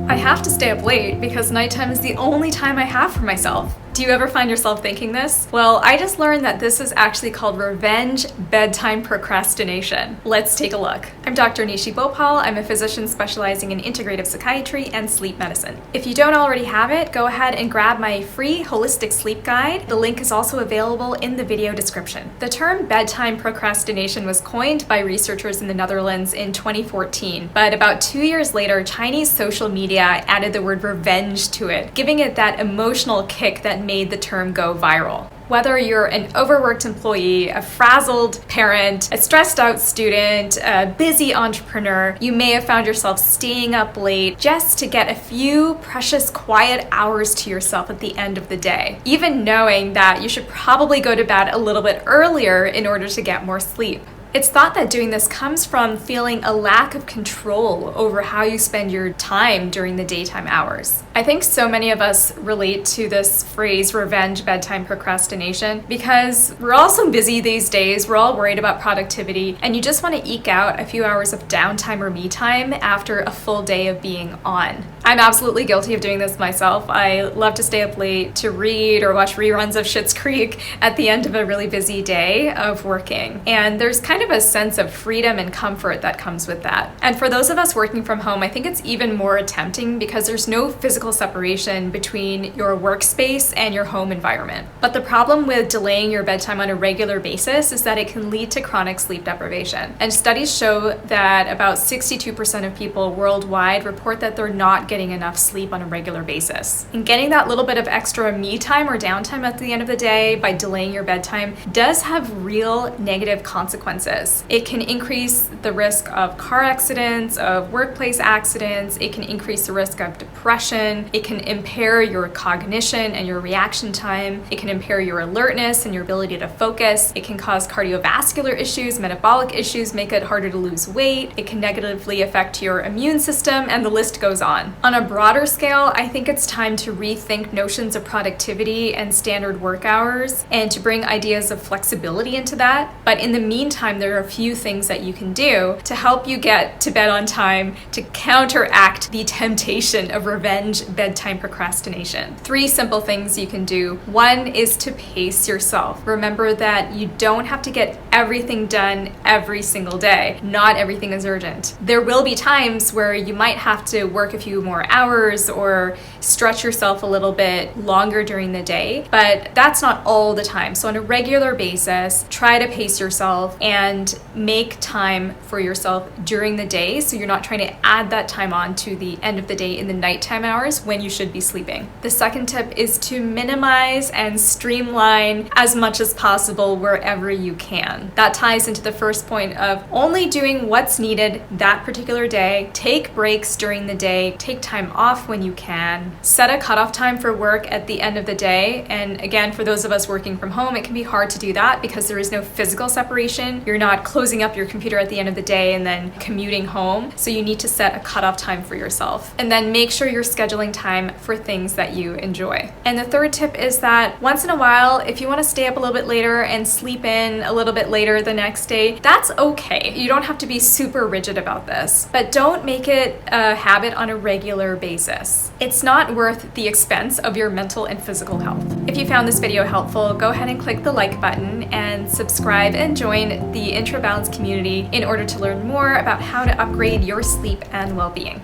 I have to stay up late because nighttime is the only time I have for myself. Do you ever find yourself thinking this? Well, I just learned that this is actually called Revenge Bedtime Procrastination. Let's take a look. I'm Dr. Nishi Bhopal. I'm a physician specializing in integrative psychiatry and sleep medicine. If you don't already have it, go ahead and grab my free holistic sleep guide. The link is also available in the video description. The term bedtime procrastination was coined by researchers in the Netherlands in 2014, but about 2 years later, Chinese social media added the word revenge to it, giving it that emotional kick that made the term go viral. Whether you're an overworked employee, a frazzled parent, a stressed out student, a busy entrepreneur, you may have found yourself staying up late just to get a few precious quiet hours to yourself at the end of the day, even knowing that you should probably go to bed a little bit earlier in order to get more sleep. It's thought that doing this comes from feeling a lack of control over how you spend your time during the daytime hours. I think so many of us relate to this phrase, revenge bedtime procrastination, because we're all so busy these days, we're all worried about productivity, and you just want to eke out a few hours of downtime or me time after a full day of being on. I'm absolutely guilty of doing this myself. I love to stay up late to read or watch reruns of Schitt's Creek at the end of a really busy day of working. And there's kind of a sense of freedom and comfort that comes with that. And for those of us working from home, I think it's even more tempting because there's no physical separation between your workspace and your home environment. But the problem with delaying your bedtime on a regular basis is that it can lead to chronic sleep deprivation. And studies show that about 62% of people worldwide report that they're not getting enough sleep on a regular basis. And getting that little bit of extra me time or downtime at the end of the day by delaying your bedtime does have real negative consequences. It can increase the risk of car accidents, of workplace accidents. It can increase the risk of depression. It can impair your cognition and your reaction time. It can impair your alertness and your ability to focus. It can cause cardiovascular issues, metabolic issues, make it harder to lose weight. It can negatively affect your immune system, and the list goes on. On a broader scale, I think it's time to rethink notions of productivity and standard work hours and to bring ideas of flexibility into that. But in the meantime, there are a few things that you can do to help you get to bed on time to counteract the temptation of revenge bedtime procrastination. 3 simple things you can do. 1 is to pace yourself. Remember that you don't have to get everything done every single day. Not everything is urgent. There will be times where you might have to work a few more hours or stretch yourself a little bit longer during the day, but that's not all the time. So on a regular basis, try to pace yourself and make time for yourself during the day so you're not trying to add that time on to the end of the day in the nighttime hours when you should be sleeping. The second tip is to minimize and streamline as much as possible wherever you can. That ties into the first point of only doing what's needed that particular day. Take breaks during the day. Take time off when you can. Set a cutoff time for work at the end of the day. And again, for those of us working from home, it can be hard to do that because there is no physical separation. You're not closing up your computer at the end of the day and then commuting home. So you need to set a cutoff time for yourself. And then make sure you're scheduling time for things that you enjoy. And the third tip is that once in a while, if you want to stay up a little bit later and sleep in a little bit later the next day, that's okay. You don't have to be super rigid about this, but don't make it a habit on a regular basis. It's not worth the expense of your mental and physical health. If you found this video helpful, go ahead and click the like button and subscribe and join the IntraBalance community in order to learn more about how to upgrade your sleep and well-being.